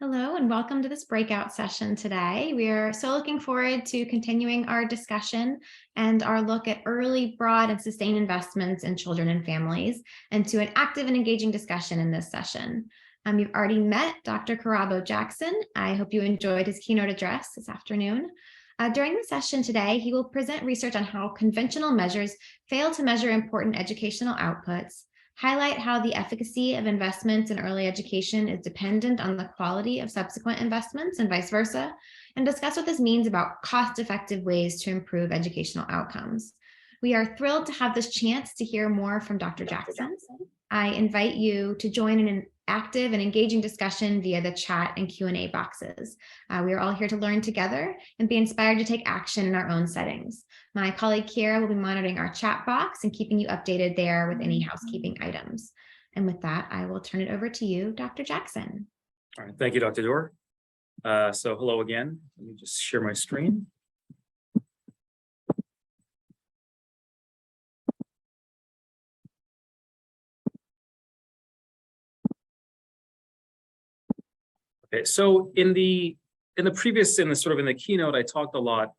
Hello and welcome to this breakout session today. We are so looking forward to continuing our discussion and our look at early, broad, and sustained investments in children and families, and to an active and engaging discussion in this session. You've already met Dr. Kirabo Jackson. I hope you enjoyed his keynote address this afternoon. During the session today, he will present research on how conventional measures fail to measure important educational outputs, highlight how the efficacy of investments in early education is dependent on the quality of subsequent investments and vice versa, and discuss what this means about cost-effective ways to improve educational outcomes. We are thrilled to have this chance to hear more from Dr. Jackson. I invite you to join in an active and engaging discussion via the chat and Q&A boxes. We are all here to learn together and be inspired to take action in our own settings. My colleague Kira will be monitoring our chat box and keeping you updated there with any housekeeping items. And with that, I will turn it over to you, Dr. Jackson. All right, thank you, Dr. Dorr. So hello again. Let me just share my screen. Okay, so in the keynote, I talked a lot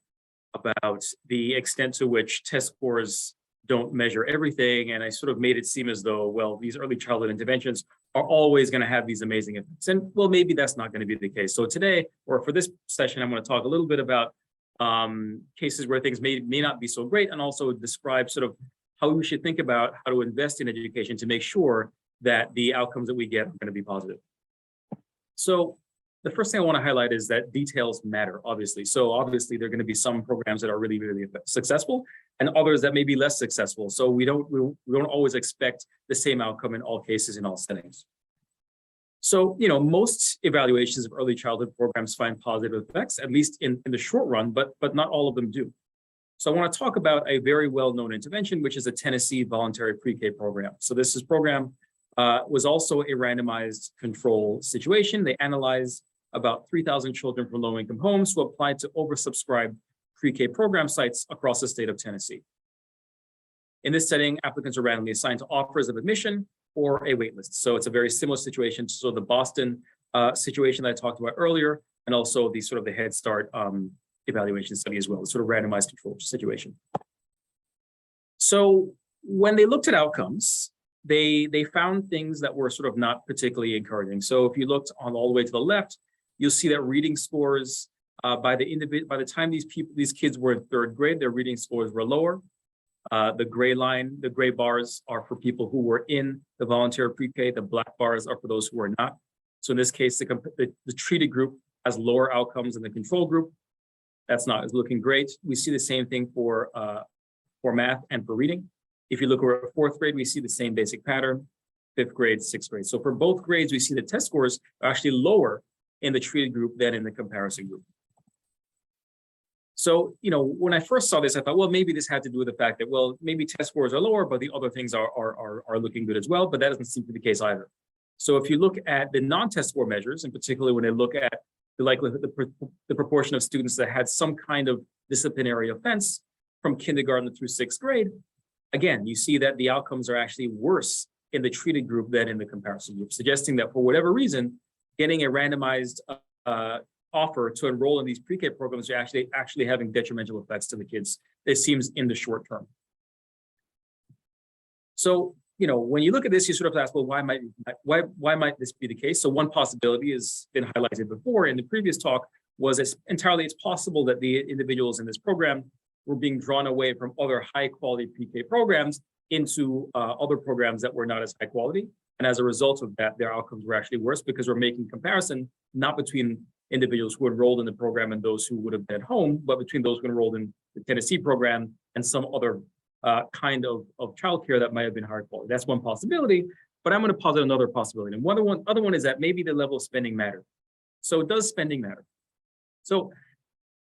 about the extent to which test scores don't measure everything, and I sort of made it seem as though, well, these early childhood interventions are always going to have these amazing effects, and well, maybe that's not going to be the case. So today, or for this session, I'm going to talk a little bit about cases where things may not be so great, and also describe sort of how we should think about how to invest in education to make sure that the outcomes that we get are going to be positive. So the first thing I want to highlight is that details matter, obviously. So obviously, there are going to be some programs that are really, really successful and others that may be less successful. So we don't always expect the same outcome in all cases, in all settings. So, most evaluations of early childhood programs find positive effects, at least in the short run, but not all of them do. So I want to talk about a very well-known intervention, which is a Tennessee voluntary pre-K program. So this program was also a randomized control situation. They analyzed about 3,000 children from low-income homes who applied to oversubscribed pre-K program sites across the state of Tennessee. In this setting, applicants are randomly assigned to offers of admission or a waitlist. So it's a very similar situation to the Boston situation that I talked about earlier, and also the Head Start evaluation study as well, the sort of randomized control situation. So when they looked at outcomes, they found things that were sort of not particularly encouraging. So if you looked all the way to the left, you'll see that reading scores by the time these kids were in third grade, their reading scores were lower. The gray bars are for people who were in the voluntary pre-K. The black bars are for those who are not. So in this case, the treated group has lower outcomes than the control group. That's not looking great. We see the same thing for math and for reading. If you look at fourth grade, we see the same basic pattern, fifth grade, sixth grade. So for both grades, we see the test scores are actually lower in the treated group than in the comparison group. So, when I first saw this, I thought, well, maybe this had to do with the fact that, well, maybe test scores are lower, but the other things are looking good as well, but that doesn't seem to be the case either. So if you look at the non-test score measures, and particularly when they look at the likelihood, the proportion of students that had some kind of disciplinary offense from kindergarten through sixth grade, again, you see that the outcomes are actually worse in the treated group than in the comparison group, suggesting that for whatever reason, getting a randomized offer to enroll in these pre-K programs are actually having detrimental effects to the kids, it seems, in the short term. So, when you look at this, you sort of ask, well, why might this be the case? So one possibility has been highlighted before in the previous talk was it's possible that the individuals in this program were being drawn away from other high-quality pre-K programs into other programs that were not as high quality. And as a result of that, their outcomes were actually worse because we're making comparison not between individuals who enrolled in the program and those who would have been at home, but between those who enrolled in the Tennessee program and some other kind of childcare that might have been higher quality. That's one possibility, but I'm going to posit another possibility. And other one is that maybe the level of spending matter. So does spending matter? So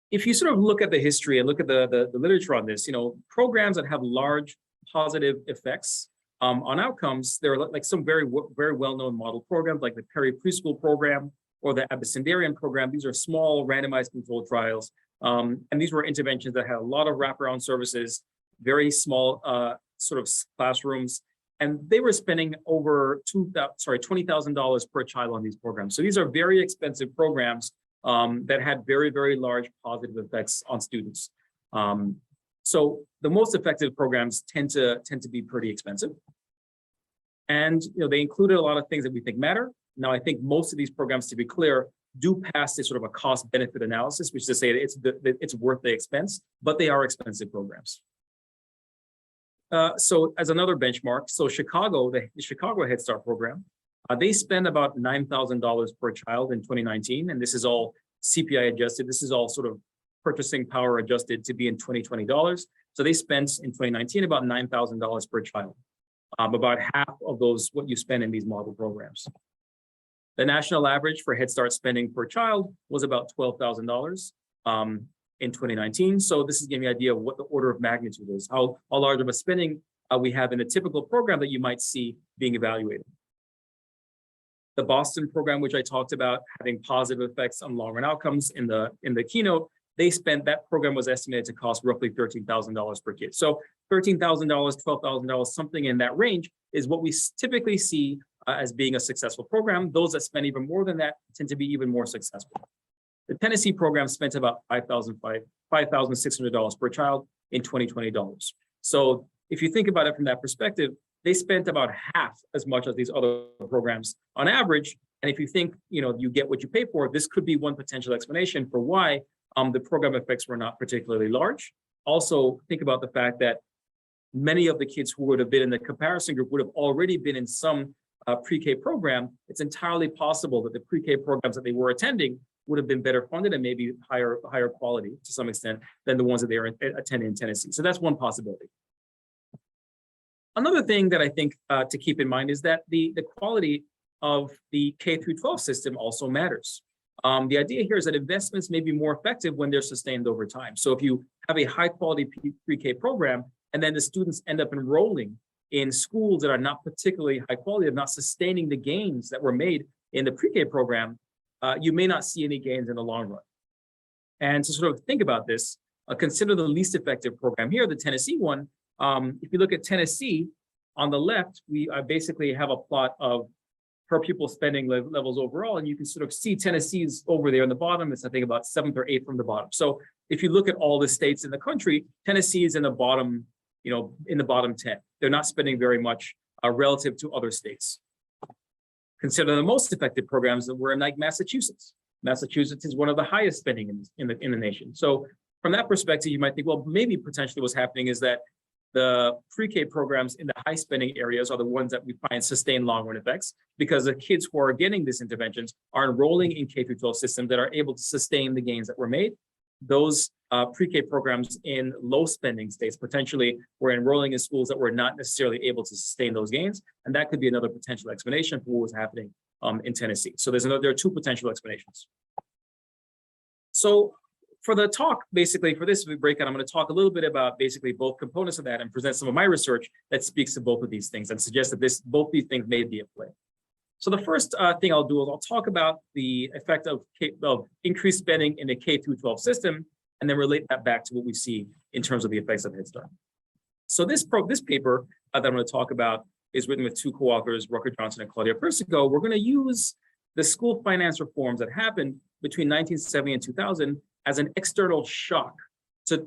if you sort of look at the history and look at the literature on this, programs that have large positive effects on outcomes, there are like some very well-known model programs like the Perry Preschool program or the Abecedarian program. These are small randomized controlled trials. And these were interventions that had a lot of wraparound services, very small sort of classrooms, And they were spending over $20,000 per child on these programs. So these are very expensive programs that had very, very large positive effects on students. So the most effective programs tend to be pretty expensive. And they included a lot of things that we think matter. Now, I think most of these programs, to be clear, do pass this sort of a cost-benefit analysis, which is to say that it's worth the expense, but they are expensive programs. So as another benchmark, so Chicago, the Chicago Head Start program, they spend about $9,000 per child in 2019, and this is all CPI adjusted. This is all sort of purchasing power adjusted to be in 2020 dollars. So they spent in 2019 about $9,000 per child, about half of those what you spend in these model programs. The national average for Head Start spending per child was about $12,000 in 2019. So this is giving me an idea of what the order of magnitude is, how large of a spending we have in a typical program that you might see being evaluated. The Boston program, which I talked about having positive effects on long-run outcomes in the keynote, that program was estimated to cost roughly $13,000 per kid. So $13,000, $12,000, something in that range is what we typically see as being a successful program. Those that spend even more than that tend to be even more successful. The Tennessee program spent about $5,600 per child in 2020 dollars. So if you think about it from that perspective, they spent about half as much as these other programs on average. And if you think, you get what you pay for, this could be one potential explanation for why the program effects were not particularly large. Also, think about the fact that many of the kids who would have been in the comparison group would have already been in some pre-K program. It's entirely possible that the pre-K programs that they were attending would have been better funded and maybe higher quality to some extent than the ones that they are attending in Tennessee. So that's one possibility. Another thing that I think to keep in mind is that the quality of the K through 12 system also matters. The idea here is that investments may be more effective when they're sustained over time. So if you have a high quality pre-K program and then the students end up enrolling in schools that are not particularly high quality, of not sustaining the gains that were made in the pre-K program, you may not see any gains in the long run. And to sort of think about this, consider the least effective program here, the Tennessee one. If you look at Tennessee, on the left, we basically have a plot of per pupil spending levels overall, and you can sort of see Tennessee's over there in the bottom. It's, I think, about 7th or 8th from the bottom. So if you look at all the states in the country, Tennessee is in the bottom, in the bottom 10. They're not spending very much relative to other states. Consider the most effective programs that were in like Massachusetts. Massachusetts is one of the highest spending in the nation. So from that perspective, you might think, well, maybe potentially what's happening is that the pre-K programs in the high spending areas are the ones that we find sustain long-run effects, because the kids who are getting these interventions are enrolling in K through 12 systems that are able to sustain the gains that were made. Those pre-K programs in low spending states potentially were enrolling in schools that were not necessarily able to sustain those gains. And that could be another potential explanation for what was happening in Tennessee. So there are two potential explanations. So for the talk, basically for this breakout, I'm going to talk a little bit about basically both components of that and present some of my research that speaks to both of these things and suggest that both these things may be at play. So the first thing I'll do is I'll talk about the effect of increased spending in the K through 12 system, and then relate that back to what we see in terms of the effects of Head Start. So this paper that I'm going to talk about is written with two co-authors, Rucker Johnson and Claudia Persico. We're going to use the school finance reforms that happened between 1970 and 2000 as an external shock to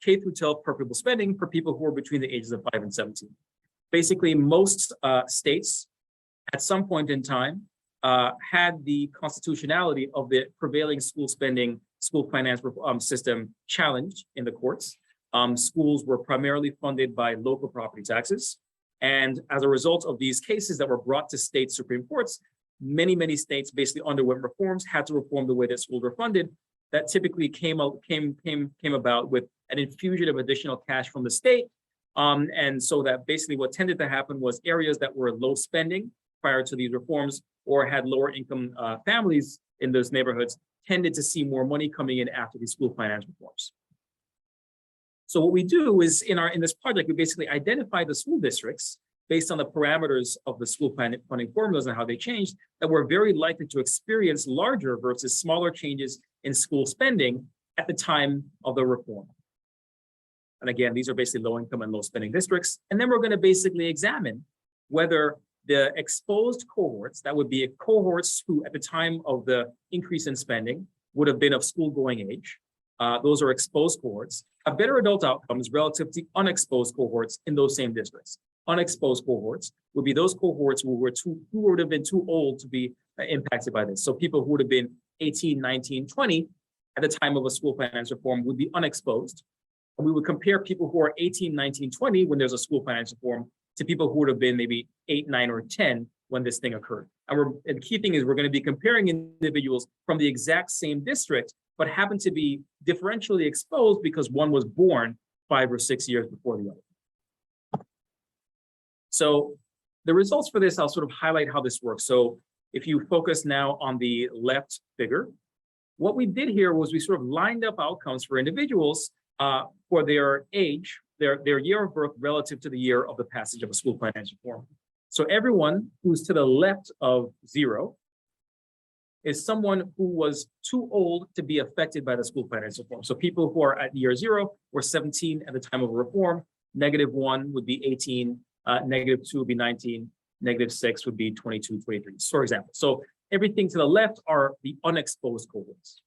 K through 12 per pupil spending for people who are between the ages of 5 and 17. Basically, most states at some point in time had the constitutionality of the prevailing school finance system challenged in the courts. Schools were primarily funded by local property taxes. And as a result of these cases that were brought to state Supreme Courts, many states basically underwent reforms, had to reform the way that schools were funded. That typically came about with an infusion of additional cash from the state. And so that basically what tended to happen was areas that were low spending prior to these reforms or had lower income families in those neighborhoods tended to see more money coming in after these school finance reforms. So what we do is in this project, we basically identify the school districts based on the parameters of the school funding formulas and how they changed, that were very likely to experience larger versus smaller changes in school spending at the time of the reform. And again, these are basically low income and low spending districts. And then we're going to basically examine whether the exposed cohorts, that would be cohorts who at the time of the increase in spending would have been of school going age. Those are exposed cohorts, have better adult outcomes relative to unexposed cohorts in those same districts. Unexposed cohorts would be those cohorts who would have been too old to be impacted by this. So people who would have been 18, 19, 20 at the time of a school finance reform would be unexposed. And we would compare people who are 18, 19, 20 when there's a school finance reform to people who would have been maybe 8, 9, or 10 when this thing occurred. And the key thing is we're going to be comparing individuals from the exact same district, but happen to be differentially exposed because one was born 5 or 6 years before the other. So the results for this, I'll sort of highlight how this works. So if you focus now on the left figure, what we did here was we sort of lined up outcomes for individuals for their age, their year of birth relative to the year of the passage of a school finance reform. So everyone who's to the left of 0 is someone who was too old to be affected by the school finance reform. So people who are at year 0 were 17 at the time of a reform, -1 would be 18, -2 would be 19, -6 would be 22, 23, for example. So everything to the left are the unexposed cohorts.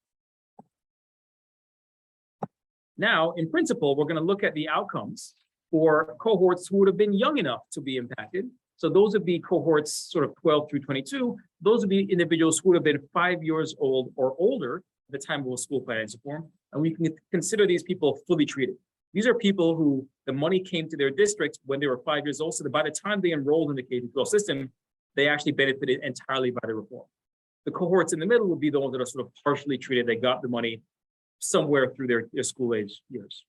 Now, in principle, we're going to look at the outcomes for cohorts who would have been young enough to be impacted. So those would be cohorts sort of 12 through 22. Those would be individuals who would have been 5 years old or older at the time of a school finance reform. And we can consider these people fully treated. These are people who the money came to their district when they were 5 years old. So that by the time they enrolled in the K-12 system, they actually benefited entirely by the reform. The cohorts in the middle would be the ones that are sort of partially treated. They got the money somewhere through their school age years.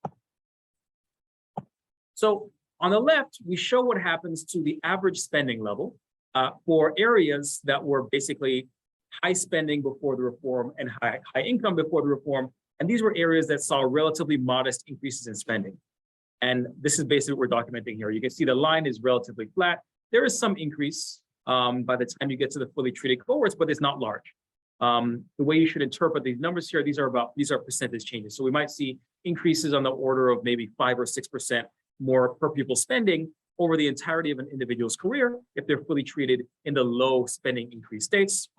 So on the left, we show what happens to the average spending level for areas that were basically high spending before the reform and high income before the reform. And these were areas that saw relatively modest increases in spending. And this is basically what we're documenting here. You can see the line is relatively flat. There is some increase by the time you get to the fully treated cohorts, but it's not large. The way you should interpret these numbers here, these are percentage changes. So we might see increases on the order of maybe 5 or 6% more per pupil spending over the entirety of an individual's career if they're fully treated in the low spending increase states,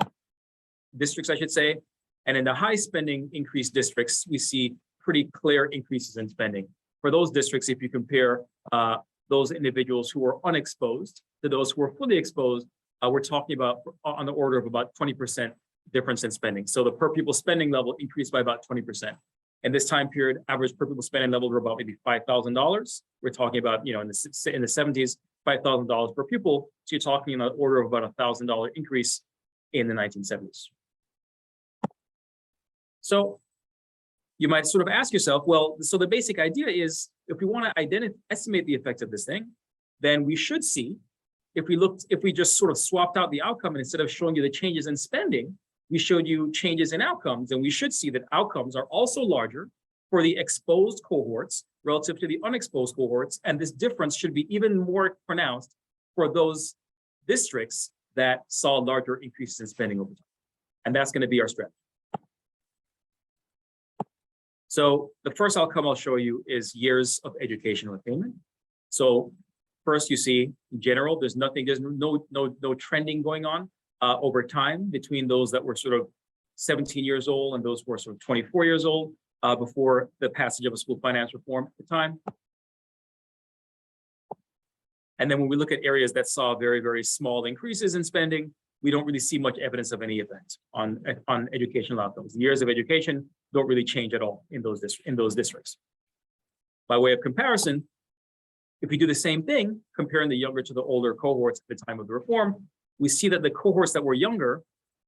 districts, I should say. And in the high spending increase districts, we see pretty clear increases in spending. For those districts, if you compare those individuals who are unexposed to those who are fully exposed, we're talking about on the order of about 20% difference in spending. So the per pupil spending level increased by about 20%. In this time period, average per pupil spending level were about maybe $5,000. We're talking about, in the 70s, $5,000 per pupil. So you're talking in the order of about $1,000 increase in the 1970s. So you might sort of ask yourself, well, so the basic idea is if we want to estimate the effect of this thing, then we should see, if we just sort of swapped out the outcome and instead of showing you the changes in spending, we showed you changes in outcomes, and we should see that outcomes are also larger for the exposed cohorts relative to the unexposed cohorts. And this difference should be even more pronounced for those districts that saw larger increases in spending over time. And that's going to be our strategy. So the first outcome I'll show you is years of educational attainment. So first, you see in general, there's no trending going on over time between those that were sort of 17 years old and those who were sort of 24 years old before the passage of a school finance reform at the time. And then when we look at areas that saw very, very small increases in spending, we don't really see much evidence of any effect on educational outcomes. The years of education don't really change at all in those districts. By way of comparison, if we do the same thing, comparing the younger to the older cohorts at the time of the reform, we see that the cohorts that were younger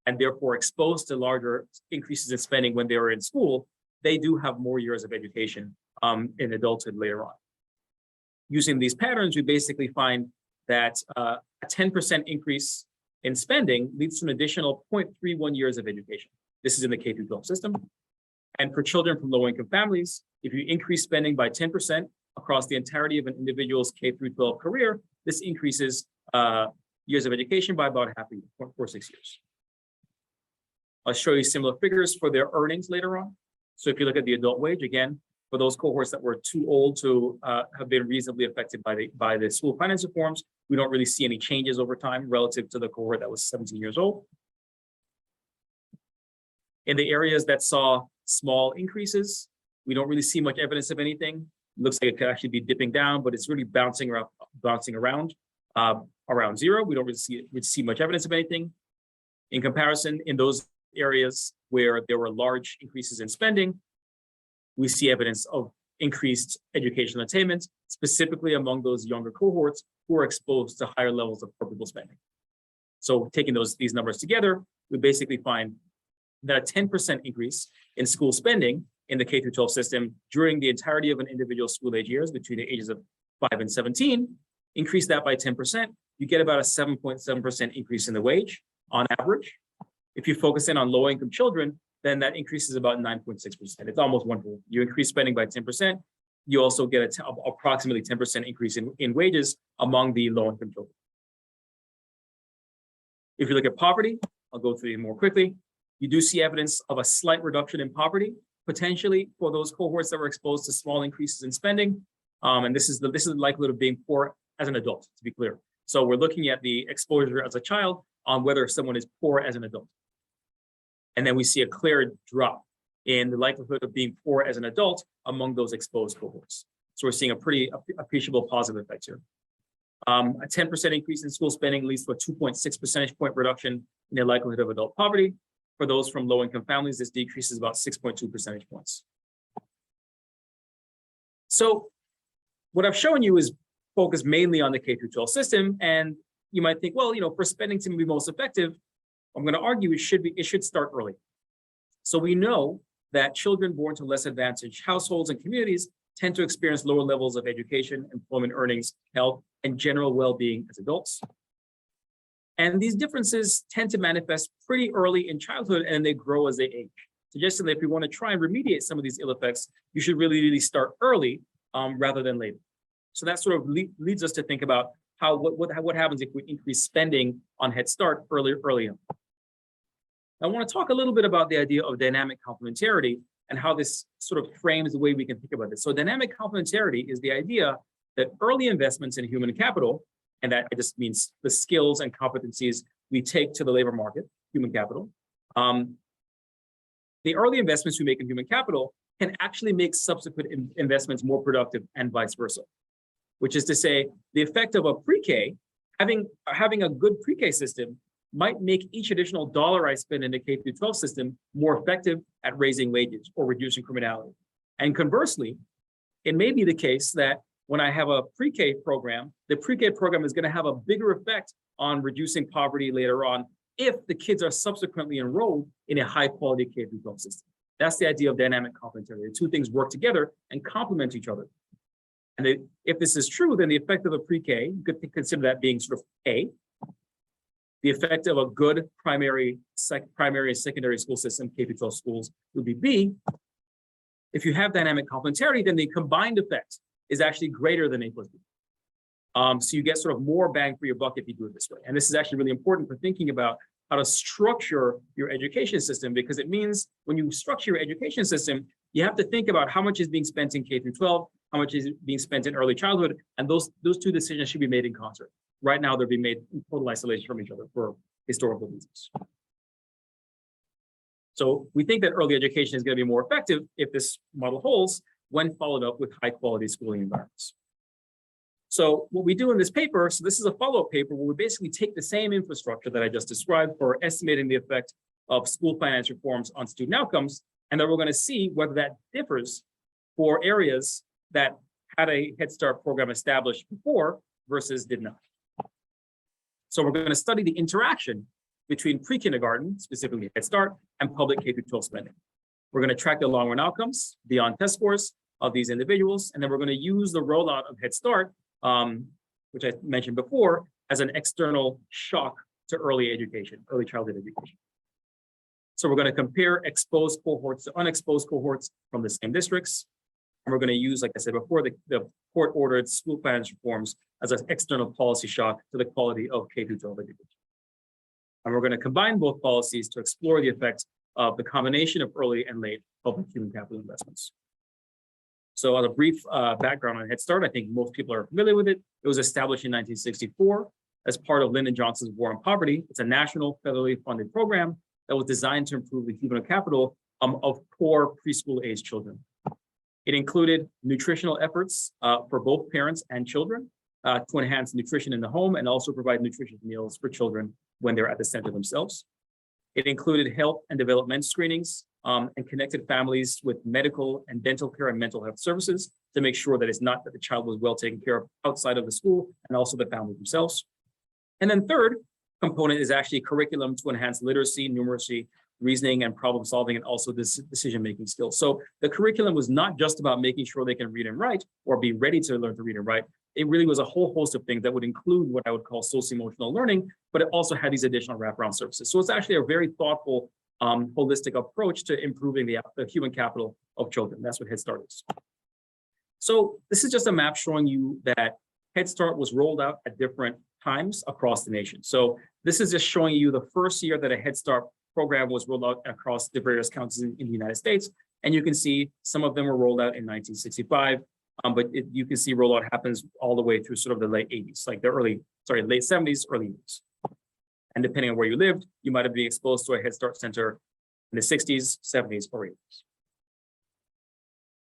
and therefore exposed to larger increases in spending when they were in school, they do have more years of education in adulthood later on. Using these patterns, we basically find that a 10% increase in spending leads to an additional 0.31 years of education. This is in the K-12 system. And for children from low-income families, if you increase spending by 10% across the entirety of an individual's K-12 career, this increases years of education by about half a year, 0.46 years. I'll show you similar figures for their earnings later on. So if you look at the adult wage, again, For those cohorts that were too old to have been reasonably affected by the school finance reforms, we don't really see any changes over time relative to the cohort that was 17 years old. In the areas that saw small increases, we don't really see much evidence of anything. It looks like it could actually be dipping down, but it's really bouncing around zero. We don't really see much evidence of anything. In comparison, in those areas where there were large increases in spending, we see evidence of increased educational attainment, specifically among those younger cohorts who are exposed to higher levels of pupil spending. So taking these numbers together, we basically find that a 10% increase in school spending in the K through 12 system during the entirety of an individual school age years between the ages of 5 and 17, increase that by 10%, you get about a 7.7% increase in the wage on average. If you focus in on low income children, then that increase is about 9.6%. It's almost one-fold. You increase spending by 10%, you also get approximately 10% increase in wages among the low income children. If you look at poverty, I'll go through it more quickly. You do see evidence of a slight reduction in poverty, potentially for those cohorts that were exposed to small increases in spending. And this is the likelihood of being poor as an adult, to be clear. So we're looking at the exposure as a child on whether someone is poor as an adult. And then we see a clear drop in the likelihood of being poor as an adult among those exposed cohorts. So we're seeing a pretty appreciable positive effect here. A 10% increase in school spending leads to a 2.6 percentage point reduction in the likelihood of adult poverty. For those from low-income families, this decreases about 6.2 percentage points. So what I've shown you is focused mainly on the K through 12 system. And you might think, well, for spending to be most effective, I'm going to argue it should start early. So we know that children born to less advantaged households and communities tend to experience lower levels of education, employment earnings, health, and general well-being as adults. And these differences tend to manifest pretty early in childhood and they grow as they age. Suggesting that if we want to try and remediate some of these ill effects, you should really start early rather than later. So that sort of leads us to think about what happens if we increase spending on Head Start early on. I want to talk a little bit about the idea of dynamic complementarity and how this sort of frames the way we can think about this. So dynamic complementarity is the idea that early investments in human capital, and that just means the skills and competencies we take to the labor market, human capital. The early investments we make in human capital can actually make subsequent investments more productive and vice versa, which is to say the effect of a pre-K, having a good pre-K system might make each additional dollar I spend in the K through 12 system more effective at raising wages or reducing criminality. And conversely, it may be the case that when I have a pre-K program, the pre-K program is going to have a bigger effect on reducing poverty later on if the kids are subsequently enrolled in a high-quality K through 12 system. That's the idea of dynamic complementarity. The two things work together and complement each other. And if this is true, then the effect of a pre-K, you could consider that being sort of A. The effect of a good primary and secondary school system, K through 12 schools, would be B. If you have dynamic complementarity, then the combined effect is actually greater than A plus B. So you get sort of more bang for your buck if you do it this way. And this is actually really important for thinking about how to structure your education system, because it means when you structure your education system, you have to think about how much is being spent in K through 12, how much is being spent in early childhood, and those two decisions should be made in concert. Right now, they're being made in total isolation from each other for historical reasons. So we think that early education is going to be more effective if this model holds when followed up with high quality schooling environments. So what we do in this paper, so this is a follow-up paper where we basically take the same infrastructure that I just described for estimating the effect of school finance reforms on student outcomes, and then we're going to see whether that differs for areas that had a Head Start program established before versus did not. So we're going to study the interaction between pre-kindergarten, specifically Head Start, and public K through 12 spending. We're going to track the long-run outcomes beyond test scores of these individuals, and then we're going to use the rollout of Head Start, which I mentioned before, as an external shock to early education, early childhood education. So we're going to compare exposed cohorts to unexposed cohorts from the same districts. And we're going to use, like I said before, the court-ordered school finance reforms as an external policy shock to the quality of K through 12 education. And we're going to combine both policies to explore the effects of the combination of early and late public human capital investments. So as a brief background on Head Start, I think most people are familiar with it. It was established in 1964 as part of Lyndon Johnson's War on Poverty. It's a national federally funded program that was designed to improve the human capital of poor preschool-age children. It included nutritional efforts for both parents and children to enhance nutrition in the home and also provide nutritious meals for children when they're at the center themselves. It included health and development screenings and connected families with medical and dental care and mental health services to make sure that it's not that the child was well taken care of outside of the school and also the family themselves. And then third component is actually curriculum to enhance literacy, numeracy, reasoning, and problem solving, and also this decision-making skills. So the curriculum was not just about making sure they can read and write or be ready to learn to read and write. It really was a whole host of things that would include what I would call socio-emotional learning, but it also had these additional wraparound services. So it's actually a very thoughtful, holistic approach to improving the human capital of children. That's what Head Start is. So this is just a map showing you that Head Start was rolled out at different times across the nation. So this is just showing you the first year that a Head Start program was rolled out across the various counties in the United States. And you can see some of them were rolled out in 1965, but you can see rollout happens all the way through sort of the late 80s, like the late 70s, early 80s. And depending on where you lived, you might have been exposed to a Head Start center in the 60s, 70s, or 80s.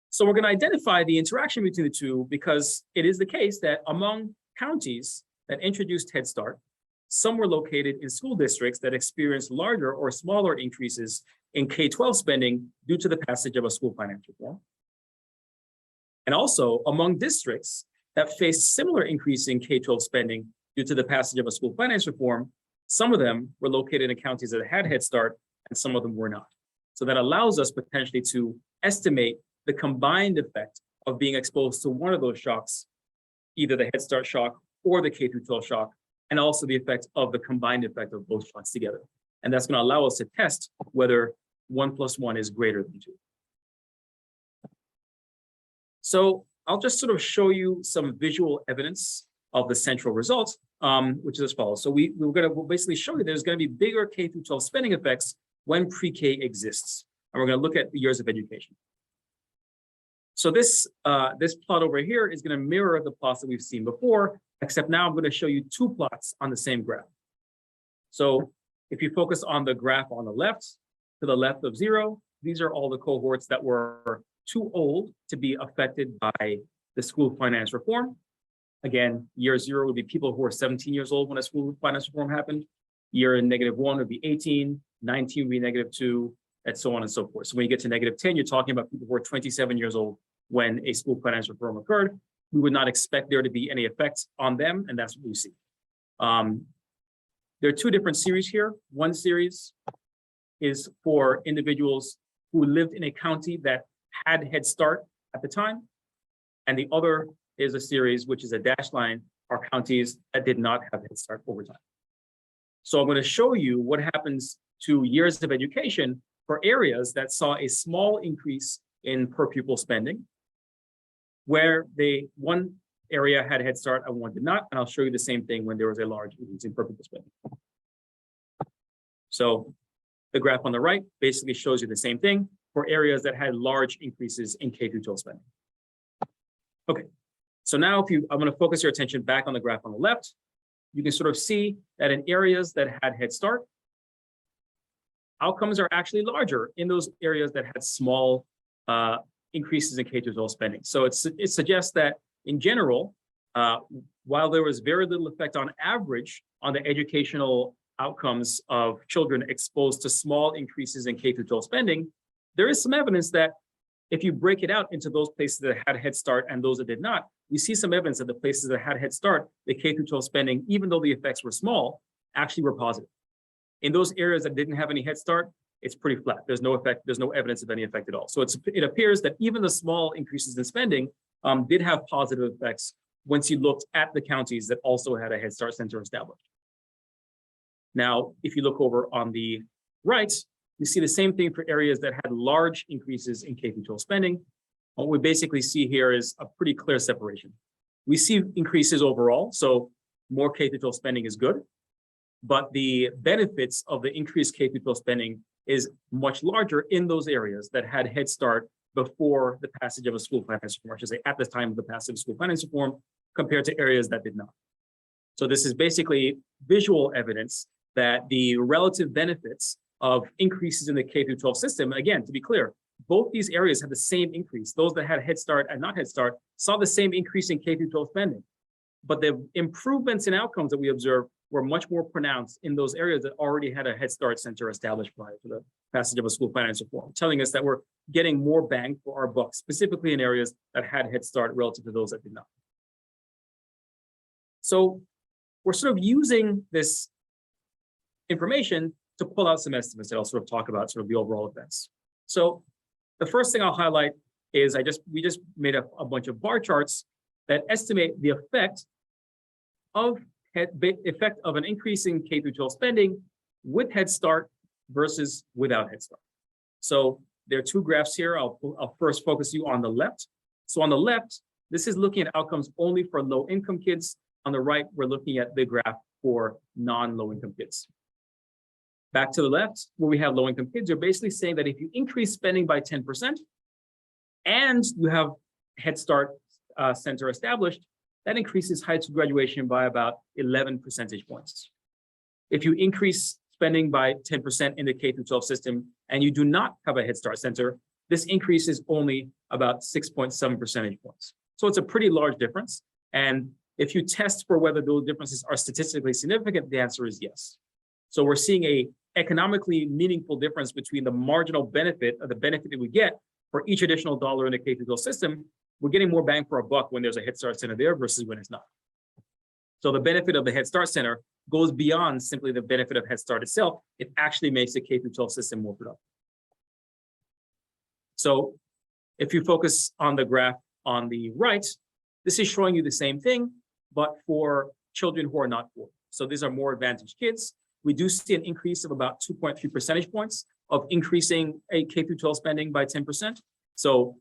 So we're going to identify the interaction between the two because it is the case that among counties that introduced Head Start, some were located in school districts that experienced larger or smaller increases in K-12 spending due to the passage of a school finance reform. And also among districts that faced similar increase in K-12 spending due to the passage of a school finance reform, some of them were located in counties that had Head Start and some of them were not. So that allows us potentially to estimate the combined effect of being exposed to one of those shocks, either the Head Start shock or the K-12 shock, and also the effect of the combined effect of both shocks together. And that's going to allow us to test whether 1 + 1 is greater than 2. So I'll just sort of show you some visual evidence of the central results, which is as follows. So we'll basically show you there's going to be bigger K-12 spending effects when pre-K exists. And we're going to look at the years of education. So this plot over here is going to mirror the plots that we've seen before, except now I'm going to show you two plots on the same graph. So if you focus on the graph on the left, to the left of 0, these are all the cohorts that were too old to be affected by the school finance reform. Again, year 0 would be people who were 17 years old when a school finance reform happened. Year -1 would be 18, 19 would be -2, and so on and so forth. So when you get to -10, you're talking about people who are 27 years old when a school finance reform occurred. We would not expect there to be any effects on them, and that's what we see. There are two different series here. One series is for individuals who lived in a county that had Head Start at the time, and the other is a series, which is a dashed line, are counties that did not have Head Start over time. So I'm going to show you what happens to years of education for areas that saw a small increase in per pupil spending, where one area had Head Start and one did not, and I'll show you the same thing when there was a large increase in per pupil spending. So the graph on the right basically shows you the same thing for areas that had large increases in K-12 spending. Okay, so now I'm going to focus your attention back on the graph on the left. You can sort of see that in areas that had Head Start, outcomes are actually larger in those areas that had small increases in K-12 spending. So it suggests that in general, while there was very little effect on average on the educational outcomes of children exposed to small increases in K-12 spending, there is some evidence that if you break it out into those places that had Head Start and those that did not, we see some evidence that the places that had Head Start, the K-12 spending, even though the effects were small, actually were positive. In those areas that didn't have any Head Start, it's pretty flat. There's no effect. There's no evidence of any effect at all. So it appears that even the small increases in spending did have positive effects once you looked at the counties that also had a Head Start center established. Now, if you look over on the right, you see the same thing for areas that had large increases in K-12 spending. What we basically see here is a pretty clear separation. We see increases overall, so more K-12 spending is good, but the benefits of the increased K-12 spending is much larger in those areas that had Head Start before the passage of a school finance reform, I should say at the time of the passage of school finance reform, compared to areas that did not. So this is basically visual evidence that the relative benefits of increases in the K through 12 system, again, to be clear, both these areas had the same increase. Those that had Head Start and not Head Start saw the same increase in K through 12 spending. But the improvements in outcomes that we observed were much more pronounced in those areas that already had a Head Start center established prior to the passage of a school finance reform, telling us that we're getting more bang for our buck, specifically in areas that had Head Start relative to those that did not. So we're sort of using this information to pull out some estimates that I'll sort of talk about sort of the overall effects. So the first thing I'll highlight is we just made a bunch of bar charts that estimate the effect of an increase in K through 12 spending with Head Start versus without Head Start. So there are two graphs here. I'll first focus you on the left. So on the left, this is looking at outcomes only for low income kids. On the right, we're looking at the graph for non-low income kids. Back to the left, where we have low income kids, you're basically saying that if you increase spending by 10% and you have Head Start center established, that increases high school graduation by about 11 percentage points. If you increase spending by 10% in the K through 12 system and you do not have a Head Start center, this increases only about 6.7 percentage points. So it's a pretty large difference. And if you test for whether those differences are statistically significant, the answer is yes. So we're seeing a economically meaningful difference between the marginal benefit of the benefit that we get for each additional dollar in the K through 12 system. We're getting more bang for our buck when there's a Head Start center there versus when it's not. So the benefit of the Head Start center goes beyond simply the benefit of Head Start itself. It actually makes the K through 12 system more productive. So if you focus on the graph on the right, this is showing you the same thing, but for children who are not poor. So these are more advantaged kids. We do see an increase of about 2.3 percentage points of increasing a K through 12 spending by 10%. So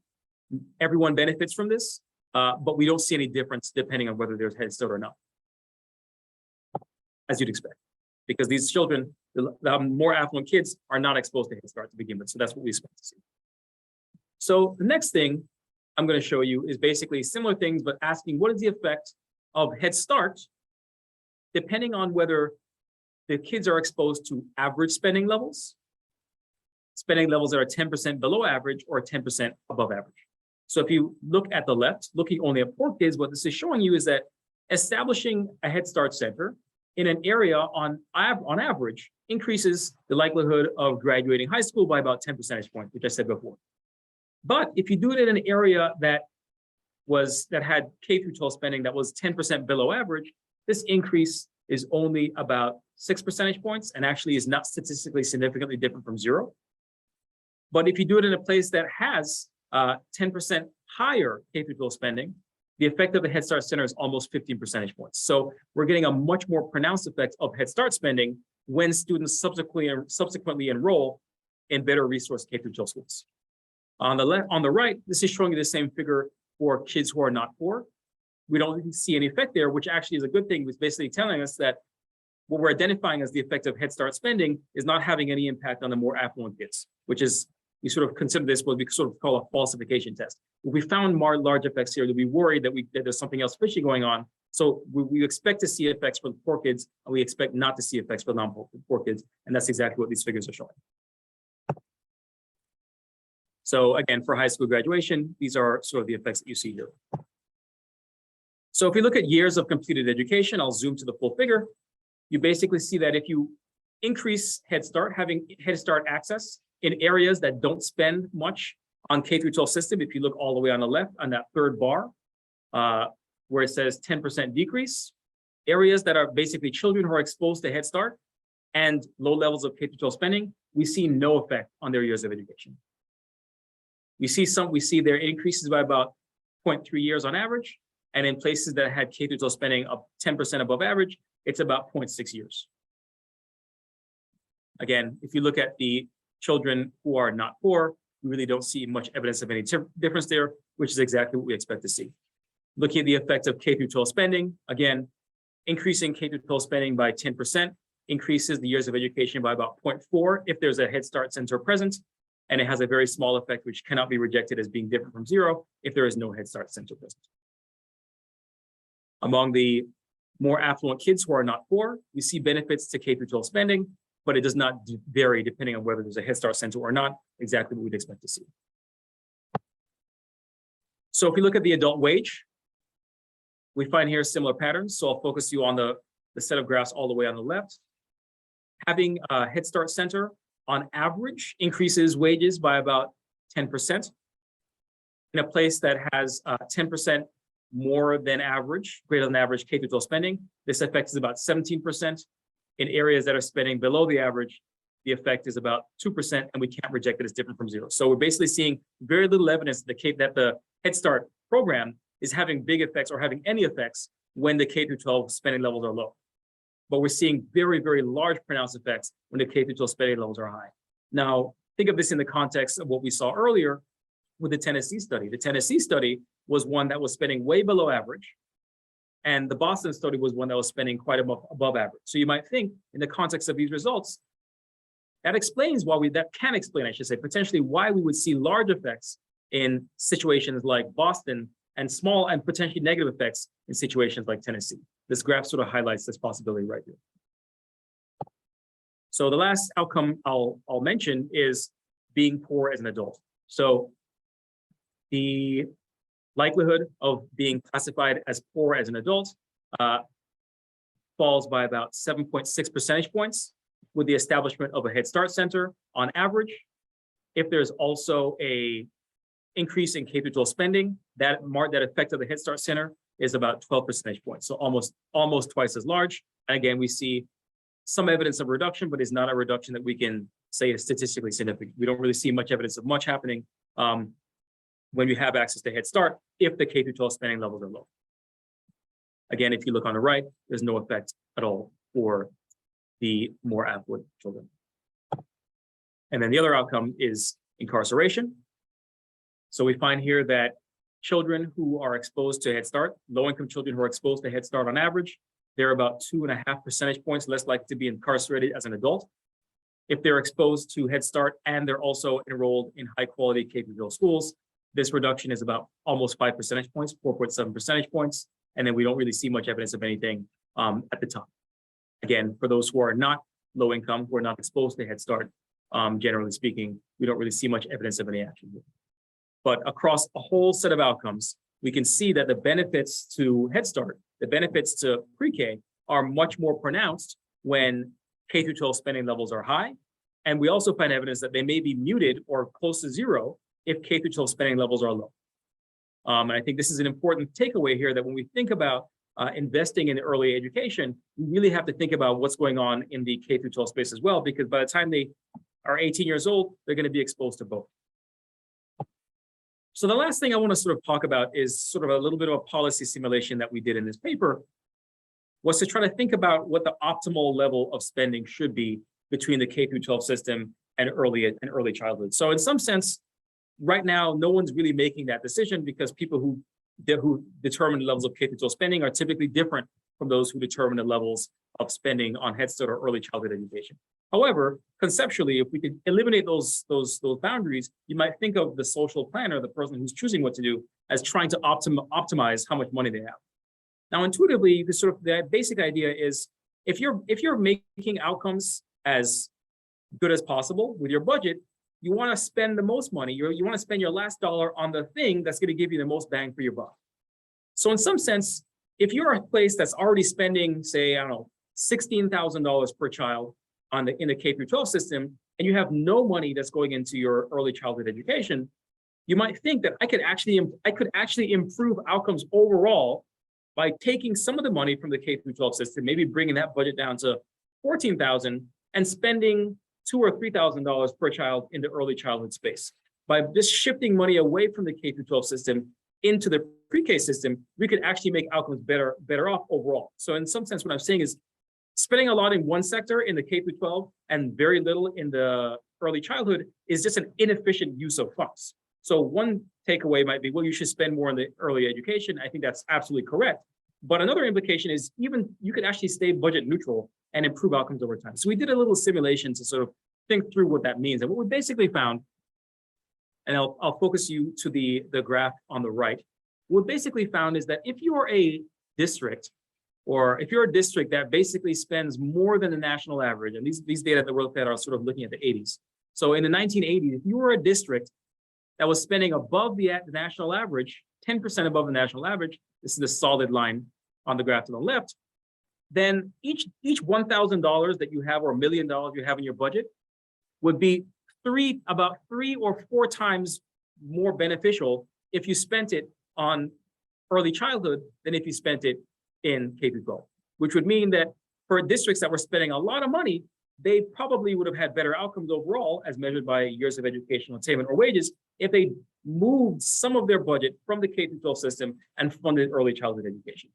everyone benefits from this, but we don't see any difference depending on whether there's Head Start or not, as you'd expect, because these children, the more affluent kids, are not exposed to Head Start to begin with. So that's what we expect to see. So the next thing I'm going to show you is basically similar things, but asking what is the effect of Head Start depending on whether the kids are exposed to average spending levels that are 10% below average or 10% above average. So if you look at the left, looking only at poor kids, what this is showing you is that establishing a Head Start center in an area on average increases the likelihood of graduating high school by about 10 percentage points, which I said before. But if you do it in an area that had K through 12 spending that was 10% below average, this increase is only about 6 percentage points and actually is not statistically significantly different from zero. But if you do it in a place that has 10% higher K through 12 spending, the effect of the Head Start center is almost 15 percentage points. So we're getting a much more pronounced effect of Head Start spending when students subsequently enroll in better resourced K through 12 schools. On the right, this is showing you the same figure for kids who are not poor. We don't see any effect there, which actually is a good thing. It's basically telling us that what we're identifying as the effect of Head Start spending is not having any impact on the more affluent kids, which is, we sort of consider this what we sort of call a falsification test. If we found large effects here, to be worried that there's something else fishy going on. So we expect to see effects for the poor kids, and we expect not to see effects for non-poor kids. And that's exactly what these figures are showing. So again, for high school graduation, these are sort of the effects that you see here. So if we look at years of completed education, I'll zoom to the full figure. You basically see that if you increase Head Start, having Head Start access in areas that don't spend much on K through 12 system, if you look all the way on the left on that third bar, where it says 10% decrease, areas that are basically children who are exposed to Head Start and low levels of K through 12 spending, we see no effect on their years of education. We see their increases by about 0.3 years on average. And in places that had K through 12 spending of 10% above average, it's about 0.6 years. Again, if you look at the children who are not poor, we really don't see much evidence of any difference there, which is exactly what we expect to see. Looking at the effect of K through 12 spending, again, increasing K through 12 spending by 10% increases the years of education by about 0.4 if there's a Head Start center present, and it has a very small effect which cannot be rejected as being different from zero if there is no Head Start center present. Among the more affluent kids who are not poor, we see benefits to K-12 spending, but it does not vary depending on whether there's a Head Start center or not, exactly what we'd expect to see. So if we look at the adult wage, we find here similar patterns. So I'll focus you on the set of graphs all the way on the left. Having a Head Start center on average increases wages by about 10%. In a place that has 10% more than average, greater than average K-12 spending, this effect is about 17%. In areas that are spending below the average, the effect is about 2%, and we can't reject it as different from zero. So we're basically seeing very little evidence that the Head Start program is having big effects or having any effects when the K-12 spending levels are low. But we're seeing very, very large pronounced effects when the K-12 spending levels are high. Now, think of this in the context of what we saw earlier with the Tennessee study. The Tennessee study was one that was spending way below average, and the Boston study was one that was spending quite above average. So you might think, in the context of these results, that can explain, I should say, potentially why we would see large effects in situations like Boston and small and potentially negative effects in situations like Tennessee. This graph sort of highlights this possibility right here. So the last outcome I'll mention is being poor as an adult. So the likelihood of being classified as poor as an adult falls by about 7.6 percentage points with the establishment of a Head Start center on average. If there's also a increase in K-12 spending, that effect of the Head Start center is about 12 percentage points. So almost twice as large. And again, we see some evidence of reduction, but it's not a reduction that we can say is statistically significant. We don't really see much evidence of much happening when you have access to Head Start if the K-12 spending levels are low. Again, if you look on the right, there's no effect at all for the more affluent children. And then the other outcome is incarceration. So we find here that children who are exposed to Head Start, low-income children who are exposed to Head Start on average, they're about 2.5 percentage points less likely to be incarcerated as an adult. If they're exposed to Head Start and they're also enrolled in high-quality K-12 schools, this reduction is about almost 5 percentage points, 4.7 percentage points, and then we don't really see much evidence of anything at the top. Again, for those who are not low income, who are not exposed to Head Start, generally speaking, we don't really see much evidence of any action here. But across a whole set of outcomes, we can see that the benefits to Head Start, the benefits to pre-K are much more pronounced when K-12 spending levels are high. And we also find evidence that they may be muted or close to zero if K-12 spending levels are low. And I think this is an important takeaway here, that when we think about investing in early education, we really have to think about what's going on in the K-12 space as well, because by the time they are 18 years old, they're going to be exposed to both. So the last thing I want to sort of talk about is sort of a little bit of a policy simulation that we did in this paper, was to try to think about what the optimal level of spending should be between the K-12 system and early childhood. So in some sense, right now, no one's really making that decision, because people who determine the levels of K-12 spending are typically different from those who determine the levels of spending on Head Start or early childhood education. However, conceptually, if we could eliminate those boundaries, you might think of the social planner, the person who's choosing what to do, as trying to optimize how much money they have. Now, intuitively, the basic idea is, if you're making outcomes as good as possible with your budget, you want to spend the most money. You want to spend your last dollar on the thing that's going to give you the most bang for your buck. So in some sense, if you're a place that's already spending, say, I don't know, $16,000 per child in the K-12 system, and you have no money that's going into your early childhood education, you might think that I could actually improve outcomes overall by taking some of the money from the K-12 system, maybe bringing that budget down to $14,000 and spending $2,000 or $3,000 per child in the early childhood space. By just shifting money away from the K-12 system into the pre-K system, we could actually make outcomes better off overall. So in some sense, what I'm saying is, spending a lot in one sector in the K-12 and very little in the early childhood is just an inefficient use of funds. So one takeaway might be, well, you should spend more on the early education. I think that's absolutely correct. But another implication is, even you could actually stay budget neutral and improve outcomes over time. So we did a little simulation to sort of think through what that means. And what we basically found and I'll focus you to the graph on the right. What we basically found is that if you're a district, or if you're a district that basically spends more than the national average, and these data that we're looking at are sort of looking at the 80s. So in the 1980s, if you were a district that was spending above the national average, 10% above the national average, this is the solid line on the graph to the left, then each $1,000 that you have or $1 million you have in your budget would be about 3 or 4 times more beneficial if you spent it on early childhood than if you spent it in K-12, which would mean that for districts that were spending a lot of money, they probably would have had better outcomes overall as measured by years of educational attainment or wages if they moved some of their budget from the K-12 system and funded early childhood education.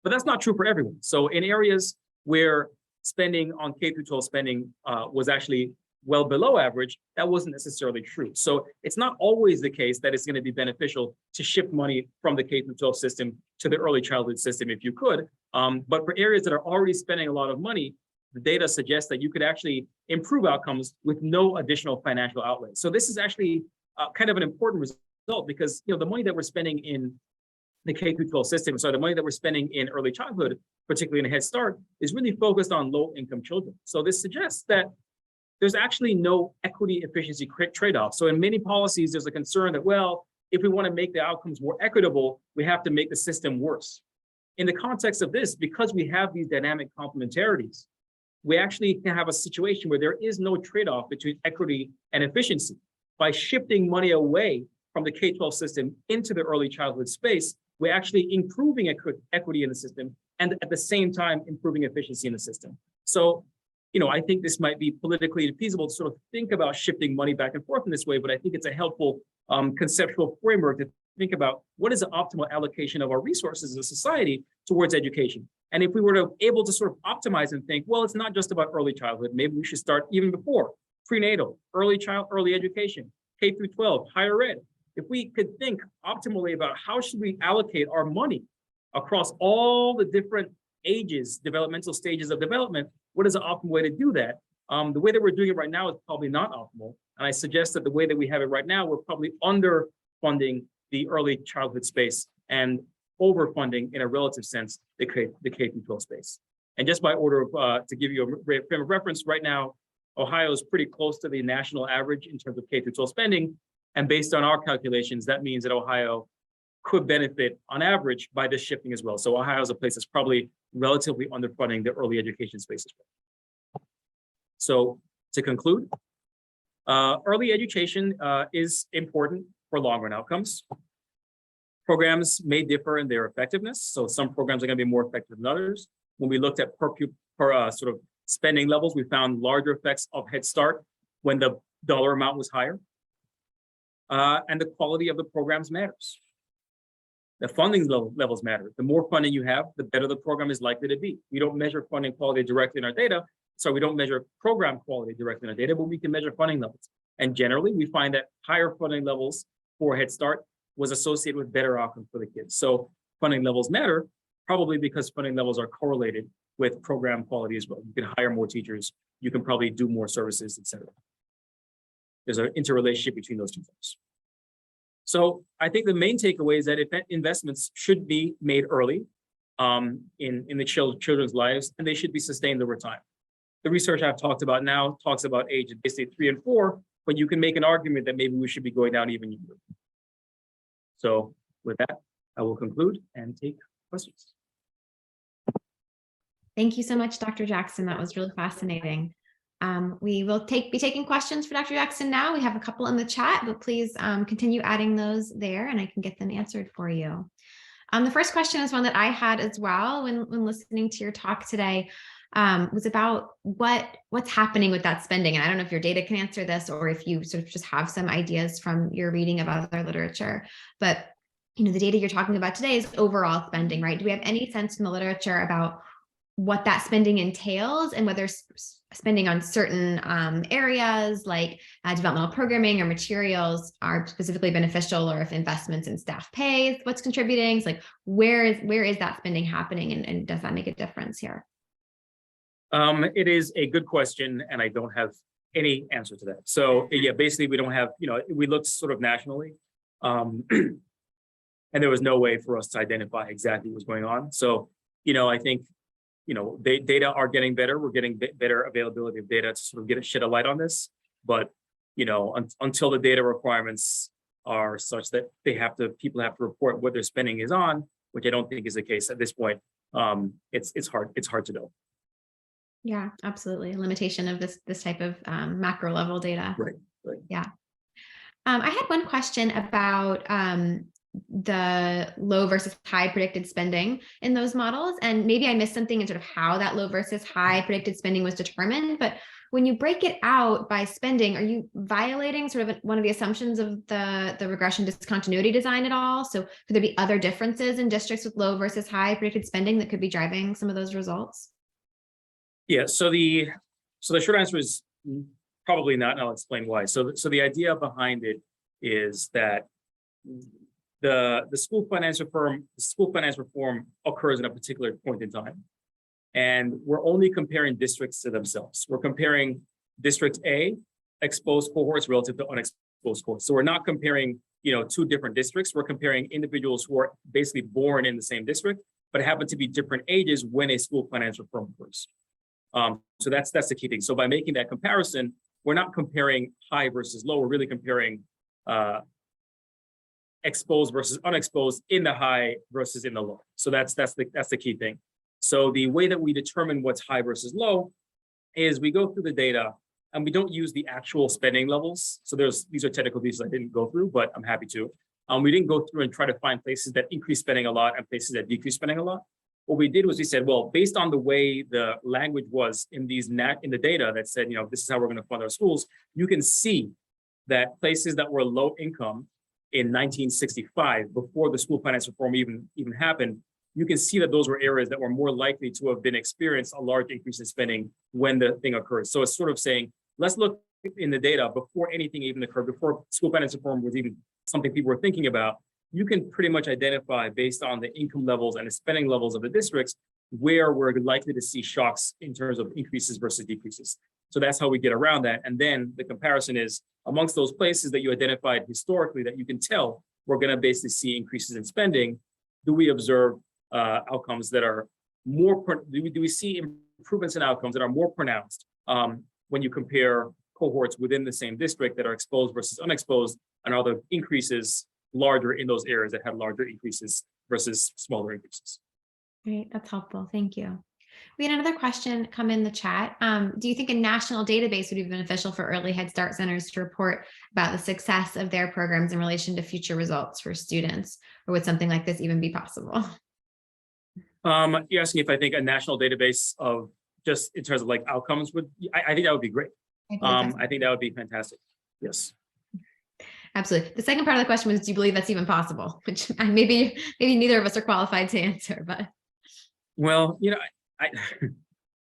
But that's not true for everyone. So in areas where spending on K-12 spending was actually well below average, that wasn't necessarily true. So it's not always the case that it's going to be beneficial to shift money from the K-12 system to the early childhood system if you could. But for areas that are already spending a lot of money, the data suggests that you could actually improve outcomes with no additional financial outlay. So this is actually kind of an important result because the money that we're spending in the K-12 system, so the money that we're spending in early childhood, particularly in Head Start, is really focused on low-income children. So this suggests that there's actually no equity efficiency trade-off. So in many policies, there's a concern that, well, if we want to make the outcomes more equitable, we have to make the system worse. In the context of this, because we have these dynamic complementarities, we actually can have a situation where there is no trade-off between equity and efficiency. By shifting money away from the K-12 system into the early childhood space, we're actually improving equity in the system and at the same time improving efficiency in the system. So, I think this might be politically feasible to sort of think about shifting money back and forth in this way, but I think it's a helpful conceptual framework to think about what is the optimal allocation of our resources as a society towards education. And if we were able to sort of optimize and think, well, it's not just about early childhood, maybe we should start even before prenatal, early education, K through 12, higher ed. If we could think optimally about how should we allocate our money across all the different ages, developmental stages of development, what is the optimal way to do that? The way that we're doing it right now is probably not optimal. And I suggest that the way that we have it right now, we're probably underfunding the early childhood space and overfunding in a relative sense, the K-12 space. And just by order of, to give you a frame of reference, right now, Ohio is pretty close to the national average in terms of K-12 spending. And based on our calculations, that means that Ohio could benefit on average by this shifting as well. So Ohio is a place that's probably relatively underfunding the early education space as well. So to conclude, early education is important for long-run outcomes. Programs may differ in their effectiveness. So some programs are going to be more effective than others. When we looked at sort of spending levels, we found larger effects of Head Start when the dollar amount was higher. And the quality of the programs matters. The funding levels matter. The more funding you have, the better the program is likely to be. We don't measure funding quality directly in our data, so we don't measure program quality directly in our data, but we can measure funding levels. And generally, we find that higher funding levels for Head Start was associated with better outcomes for the kids. So funding levels matter, probably because funding levels are correlated with program quality as well. You can hire more teachers, you can probably do more services, et cetera. There's an interrelationship between those two things. So I think the main takeaway is that investments should be made early in the children's lives, and they should be sustained over time. The research I've talked about now talks about age basically 3 and 4, but you can make an argument that maybe we should be going down even younger. So with that, I will conclude and take questions. Thank you so much, Dr. Jackson. That was really fascinating. We will be taking questions for Dr. Jackson now. We have a couple in the chat, but please continue adding those there and I can get them answered for you. The first question is one that I had as well when listening to your talk today, was about what's happening with that spending. And I don't know if your data can answer this or if you sort of just have some ideas from your reading of other literature, but the data you're talking about today is overall spending, right? Do we have any sense in the literature about what that spending entails and whether spending on certain areas like developmental programming or materials are specifically beneficial, or if investments in staff pay, what's contributing? So like where is that spending happening, and does that make a difference here? It is a good question, and I don't have any answer to that. So yeah, basically we don't have, we looked sort of nationally, and there was no way for us to identify exactly what's going on. So, I think, data are getting better. We're getting better availability of data to sort of shed a light on this. But, until the data requirements are such that people have to report what their spending is on, which I don't think is the case at this point. It's hard to know. Yeah, absolutely. A limitation of this type of macro level data. Right. Yeah. I had one question about the low versus high predicted spending in those models. And maybe I missed something in sort of how that low versus high predicted spending was determined. But when you break it out by spending, are you violating sort of one of the assumptions of the regression discontinuity design at all? So could there be other differences in districts with low versus high predicted spending that could be driving some of those results? Yeah, so the short answer is probably not, and I'll explain why. So the idea behind it is that the school finance reform occurs at a particular point in time. And we're only comparing districts to themselves. We're comparing District A exposed cohorts relative to unexposed cohorts. So we're not comparing, two different districts. We're comparing individuals who are basically born in the same district, but happen to be different ages when a school finance reform occurs. So that's the key thing. So by making that comparison, we're not comparing high versus low. We're really comparing exposed versus unexposed in the high versus in the low. So that's the key thing. So the way that we determine what's high versus low is we go through the data and we don't use the actual spending levels. So these are technical pieces I didn't go through, but I'm happy to. We didn't go through and try to find places that increase spending a lot and places that decrease spending a lot. What we did was we said, well, based on the way the language was in the data that said, this is how we're going to fund our schools, you can see that places that were low income in 1965, before the school finance reform even happened, you can see that those were areas that were more likely to have experienced a large increase in spending when the thing occurred. So it's sort of saying, let's look in the data before anything even occurred, before school finance reform was even something people were thinking about. You can pretty much identify based on the income levels and the spending levels of the districts where we're likely to see shocks in terms of increases versus decreases. So that's how we get around that. And then the comparison is amongst those places that you identified historically that you can tell we're going to basically see increases in spending. Do we observe outcomes that are more, do we see improvements in outcomes that are more pronounced when you compare cohorts within the same district that are exposed versus unexposed, and are the increases larger in those areas that had larger increases versus smaller increases? Great, that's helpful. Thank you. We had another question come in the chat. Do you think a national database would be beneficial for early Head Start centers to report about the success of their programs in relation to future results for students? Or would something like this even be possible? You're asking if I think a national database of just in terms of like outcomes I think that would be great. I think that would be fantastic. Yes. Absolutely. The second part of the question was, do you believe that's even possible? Which maybe neither of us are qualified to answer, but. Well,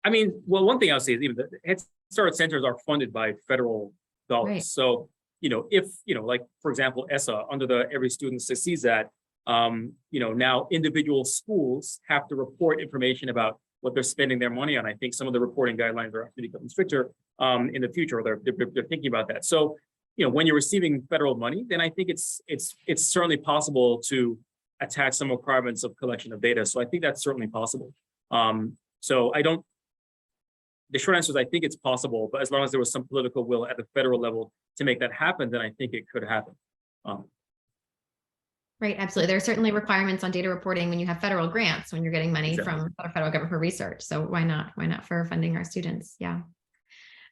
I mean, one thing I'll say is even the Head Start centers are funded by federal dollars. Right. So, if, like, for example, ESSA, under the Every Student Succeeds Act, now individual schools have to report information about what they're spending their money on. I think some of the reporting guidelines are actually becoming stricter in the future. They're thinking about that. So, when you're receiving federal money, then I think it's certainly possible to attach some requirements of collection of data. So I think that's certainly possible. So the short answer is I think it's possible, but as long as there was some political will at the federal level to make that happen, then I think it could happen. Right, absolutely. There are certainly requirements on data reporting when you have federal grants, when you're getting money from the federal government for research. So why not? Why not for funding our students? Yeah.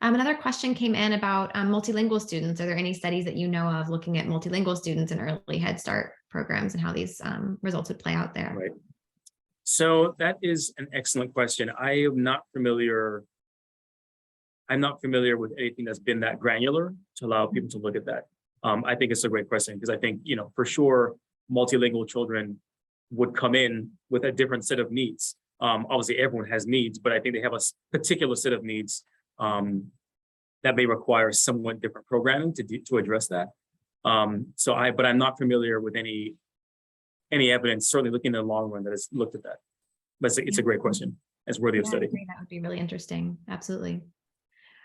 Another question came in about multilingual students. Are there any studies that you know of looking at multilingual students in early Head Start programs and how these results would play out there? Right. So that is an excellent question. I'm not familiar with anything that's been that granular to allow people to look at that. I think it's a great question because I think, for sure, multilingual children would come in with a different set of needs. Obviously, everyone has needs, but I think they have a particular set of needs that may require somewhat different programming to address that. But I'm not familiar with any evidence, certainly looking in the long run, that has looked at that. But it's a great question. It's worthy of study. That would be really interesting. Absolutely.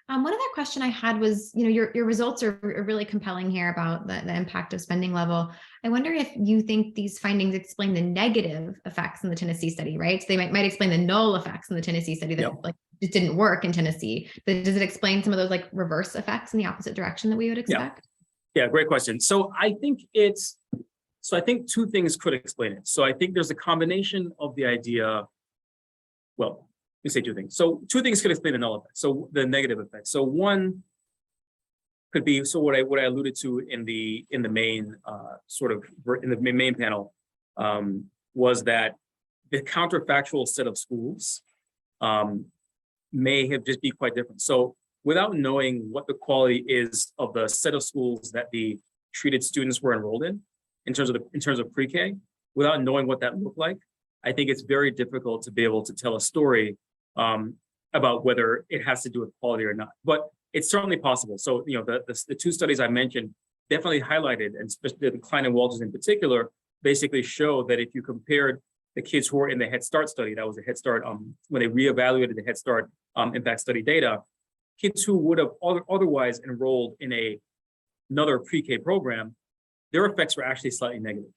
One other question I had was, your results are really compelling here about the impact of spending level. I wonder if you think these findings explain the negative effects in the Tennessee study, right? So they might explain the null effects in the Tennessee study that Yep. like just didn't work in Tennessee. But does it explain some of those like reverse effects in the opposite direction that we would expect? Yeah, great question. So I think two things could explain it. So I think there's a combination of the idea, well, let me say two things. So two things could explain the null effect. So the negative effect. So one could be, so what I alluded to in the main main panel was that the counterfactual set of schools may have just be quite different. So without knowing what the quality is of the set of schools that the treated students were enrolled in terms of pre-K, without knowing what that looked like, I think it's very difficult to be able to tell a story about whether it has to do with quality or not. But it's certainly possible. So, the two studies I mentioned definitely highlighted, and especially the Klein and Walters in particular, basically show that if you compared the kids who were in the Head Start study, that was a Head Start, when they reevaluated the Head Start impact study data, kids who would have otherwise enrolled in another pre-K program, their effects were actually slightly negative.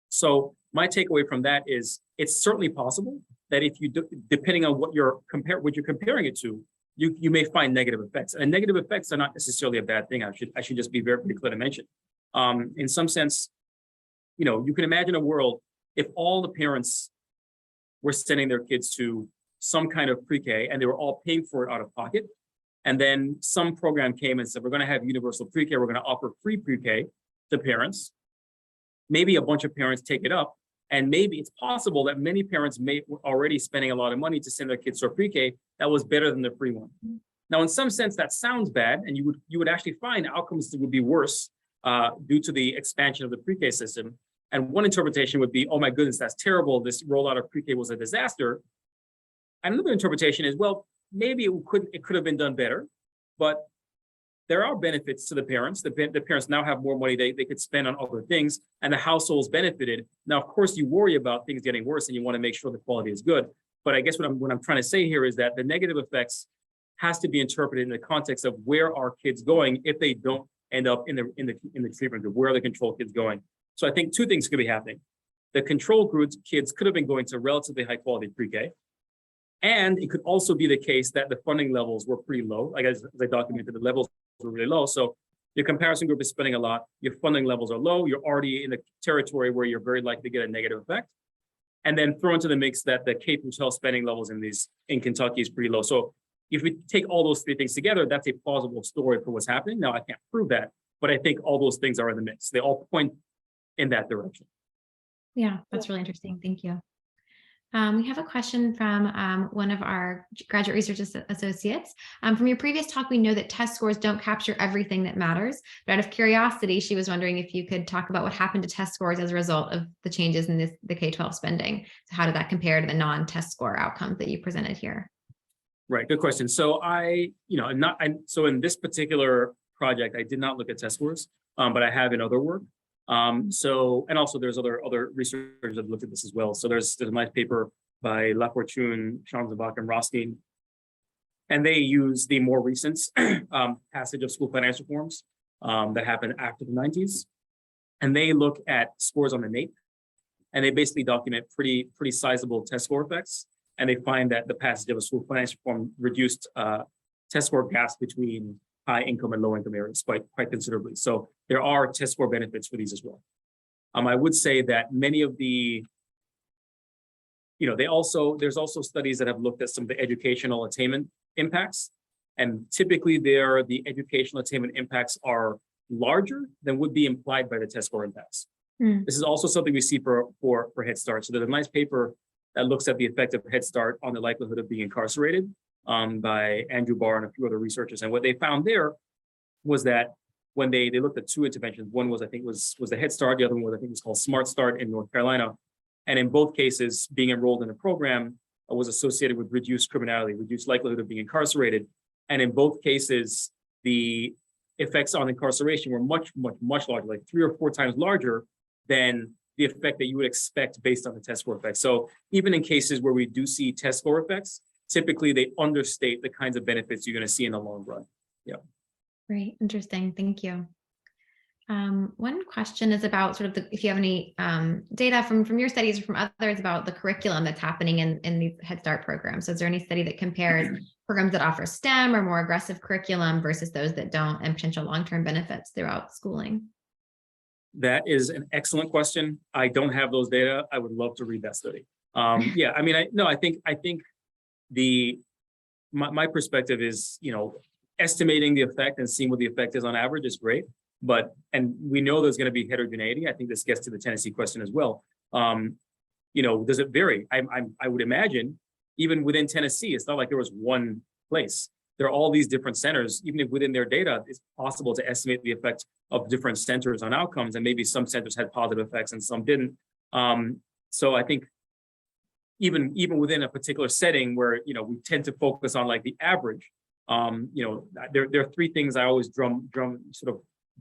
So my takeaway from that is it's certainly possible that if you depending on what you're comparing it to, you may find negative effects. And negative effects are not necessarily a bad thing. I should just be very clear to mention. In some sense, you can imagine a world if all the parents were sending their kids to some kind of pre-K and they were all paying for it out of pocket. And then some program came and said, we're going to have universal pre-K. We're going to offer free pre-K to parents. Maybe a bunch of parents take it up. And maybe it's possible that many parents may already spending a lot of money to send their kids to a pre-K that was better than the free one. Now, in some sense, that sounds bad, and you would actually find outcomes that would be worse due to the expansion of the pre-K system. And one interpretation would be, oh my goodness, that's terrible. This rollout of pre-K was a disaster. And another interpretation is, well, maybe it could have been done better, but there are benefits to the parents. The parents now have more money they could spend on other things, and the households benefited. Now, of course, you worry about things getting worse, and you want to make sure the quality is good. But I guess what I'm trying to say here is that the negative effects has to be interpreted in the context of where are kids going if they don't end up in the treatment group. Where are the control kids going? So I think two things could be happening. The control groups kids could have been going to relatively high quality pre-K. And it could also be the case that the funding levels were pretty low. Like as I documented, the levels were really low. So your comparison group is spending a lot, your funding levels are low, you're already in the territory where you're very likely to get a negative effect. And then throw into the mix that the K-12 spending levels in Kentucky is pretty low. So if we take all those three things together, that's a plausible story for what's happening. Now, I can't prove that, but I think all those things are in the mix. They all point in that direction. Yeah, that's really interesting. Thank you. We have a question from one of our graduate research associates. From your previous talk, we know that test scores don't capture everything that matters, but out of curiosity, she was wondering if you could talk about what happened to test scores as a result of the changes in the K-12 spending. So how did that compare to the non-test score outcomes that you presented here? Right, good question. So so in this particular project, I did not look at test scores, but I have in other work. And also there's other researchers that looked at this as well. So there's a nice paper by Lafortune, Schanzenbach, and Rothstein, and they use the more recent passage of school finance reforms that happened after the 90s, and they look at scores on the NAEP, and they basically document pretty sizable test score effects, and they find that the passage of a school finance reform reduced test score gaps between high income and low income areas quite considerably. So there are test score benefits for these as well. I would say that many of the, there's also studies that have looked at some of the educational attainment impacts. And typically the educational attainment impacts are larger than would be implied by the test score impacts. This is also something we see for Head Start. So there's a nice paper that looks at the effect of Head Start on the likelihood of being incarcerated by Andrew Barr and a few other researchers. And what they found there was that when they looked at two interventions, one was, I think was the Head Start, the other one was, I think was called Smart Start in North Carolina. And in both cases, being enrolled in the program was associated with reduced criminality, reduced likelihood of being incarcerated. And in both cases, the effects on incarceration were much larger, like 3 or 4 times larger than the effect that you would expect based on the test score effects. So even in cases where we do see test score effects, typically they understate the kinds of benefits you're going to see in the long run. Yeah. Great. Interesting. Thank you. One question is about sort of if you have any data from your studies or from others about the curriculum that's happening in these Head Start programs. So is there any study that compares programs that offer STEM or more aggressive curriculum versus those that don't, and potential long-term benefits throughout schooling? That is an excellent question. I don't have those data. I would love to read that study. Yeah, I mean, I think my perspective is, estimating the effect and seeing what the effect is on average is great. And we know there's going to be heterogeneity. I think this gets to the Tennessee question as well. Does it vary? I would imagine even within Tennessee, it's not like there was one place. There are all these different centers. Even if within their data, it's possible to estimate the effect of different centers on outcomes, and maybe some centers had positive effects and some didn't. So I think even within a particular setting where we tend to focus on like the average, there are three things I always drum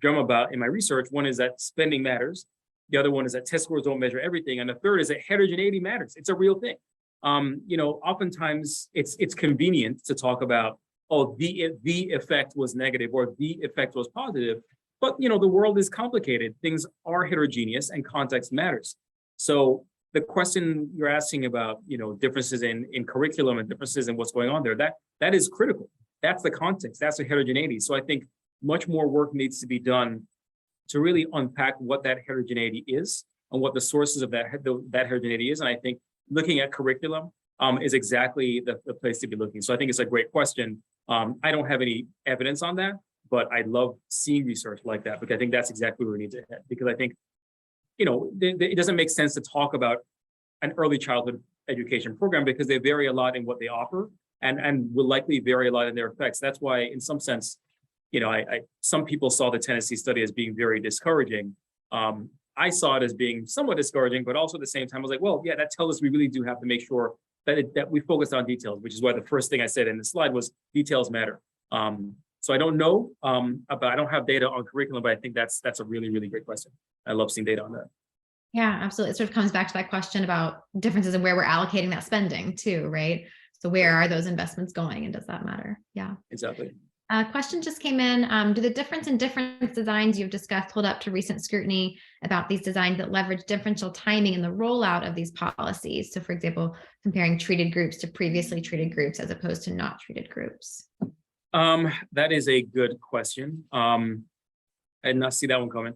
about in my research. One is that spending matters. The other one is that test scores don't measure everything, and the third is that heterogeneity matters. It's a real thing. Oftentimes it's convenient to talk about, oh, the effect was negative or the effect was positive, but the world is complicated. Things are heterogeneous and context matters. So the question you're asking about, differences in curriculum and differences in what's going on there, that is critical. That's the context. That's the heterogeneity. So I think much more work needs to be done to really unpack what that heterogeneity is and what the sources of that heterogeneity is. And I think looking at curriculum is exactly the place to be looking. So I think it's a great question. I don't have any evidence on that, but I love seeing research like that, because I think that's exactly where we need to head. Because I think, it doesn't make sense to talk about an early childhood education program because they vary a lot in what they offer and will likely vary a lot in their effects. That's why, in some sense, some people saw the Tennessee study as being very discouraging. I saw it as being somewhat discouraging, but also at the same time, I was like, well, yeah, that tells us we really do have to make sure that we focus on details, which is why the first thing I said in the slide was details matter. So I don't know, but I don't have data on curriculum, but I think that's a really, really great question. I love seeing data on that. Yeah, absolutely. It sort of comes back to that question about differences in where we're allocating that spending too, right? So where are those investments going, and does that matter? Yeah, exactly. A question just came in. Do the difference designs you've discussed hold up to recent scrutiny about these designs that leverage differential timing in the rollout of these policies? So for example, comparing treated groups to previously treated groups as opposed to not treated groups. That is a good question. I did not see that one coming.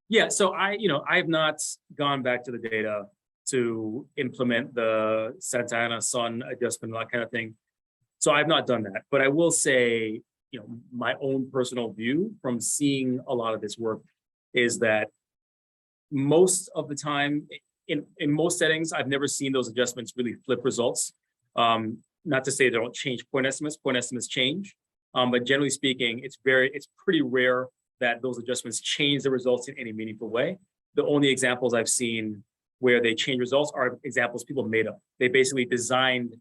Yeah, so I've not gone back to the data to implement the Santa Ana Sun adjustment, that kind of thing. So I've not done that, but I will say, my own personal view from seeing a lot of this work is that most of the time, in most settings, I've never seen those adjustments really flip results. Not to say they don't change point estimates change, but generally speaking, it's pretty rare that those adjustments change the results in any meaningful way. The only examples I've seen where they change results are examples people made up. They basically designed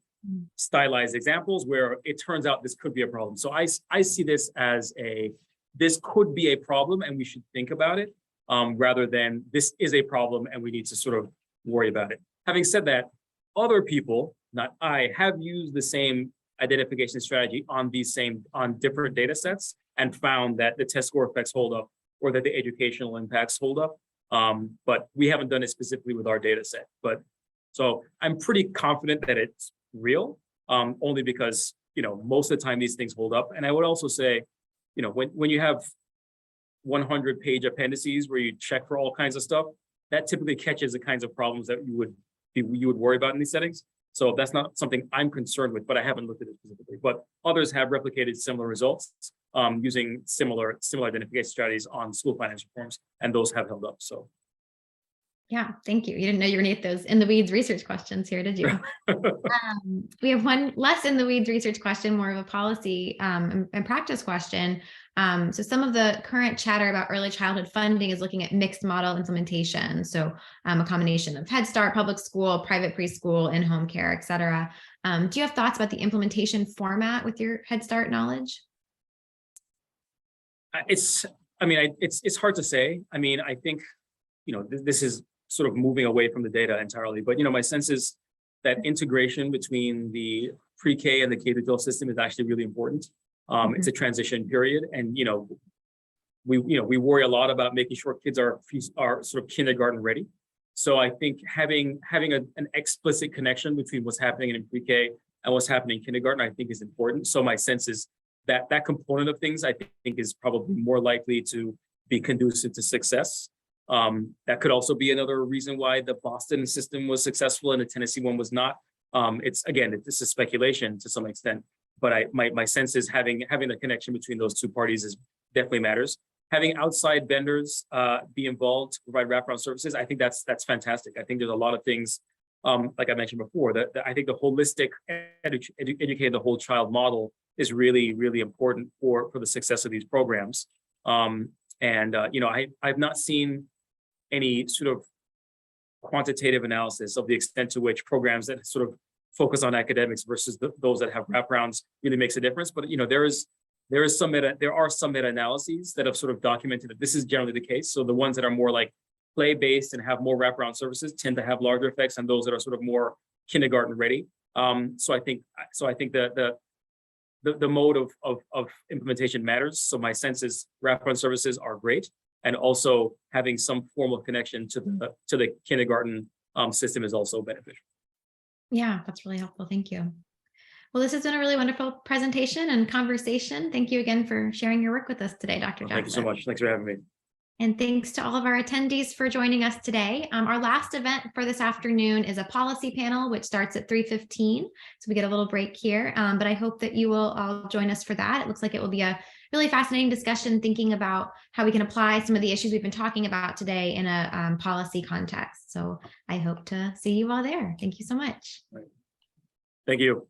stylized examples where it turns out this could be a problem. So I see this as this could be a problem and we should think about it, rather than this is a problem and we need to sort of worry about it. Having said that, other people, not I, have used the same identification strategy on different data sets and found that the test score effects hold up or that the educational impacts hold up. But we haven't done it specifically with our data set. So I'm pretty confident that it's real, only because, most of the time these things hold up. And I would also say, when you have 100-page appendices where you check for all kinds of stuff, that typically catches the kinds of problems that you would worry about in these settings. So that's not something I'm concerned with, but I haven't looked at it specifically. But others have replicated similar results using similar identification strategies on school finance reforms, and those have held up. So. Yeah, thank you. You didn't know you were going to get those in the weeds research questions here, did you? We have one less in the weeds research question, more of a policy and practice question. So some of the current chatter about early childhood funding is looking at mixed model implementation. So a combination of Head Start, public school, private preschool, in-home care, et cetera. Do you have thoughts about the implementation format with your Head Start knowledge? It's hard to say. I mean, I think, this is sort of moving away from the data entirely, but, my sense is, that integration between the pre-K and the K-12 system is actually really important. It's a transition period, and we worry a lot about making sure kids are sort of kindergarten ready. So I think having an explicit connection between what's happening in pre-K and what's happening in kindergarten, I think, is important. So my sense is that that component of things, I think, is probably more likely to be conducive to success. That could also be another reason why the Boston system was successful and the Tennessee one was not. This is speculation to some extent, but my sense is having the connection between those two parties is definitely matters. Having outside vendors be involved to provide wraparound services, I think that's fantastic. I think there's a lot of things, like I mentioned before, that I think the holistic educate the whole child model is really, really important for the success of these programs. I've not seen any sort of quantitative analysis of the extent to which programs that sort of focus on academics versus those that have wraparounds really makes a difference. But there are some meta-analyses that have sort of documented that this is generally the case. So the ones that are more like play-based and have more wraparound services tend to have larger effects than those that are sort of more kindergarten ready. So I think the mode of implementation matters. So my sense is wraparound services are great, and also having some form of connection to the kindergarten system is also beneficial. Yeah, that's really helpful. Thank you. Well, this has been a really wonderful presentation and conversation. Thank you again for sharing your work with us today, Dr. Johnson. Thank you so much. Thanks for having me. And thanks to all of our attendees for joining us today. Our last event for this afternoon is a policy panel, which starts at 3:15. So we get a little break here, but I hope that you will all join us for that. It looks like it will be a really fascinating discussion thinking about how we can apply some of the issues we've been talking about today in a policy context. So I hope to see you all there. Thank you so much. Thank you.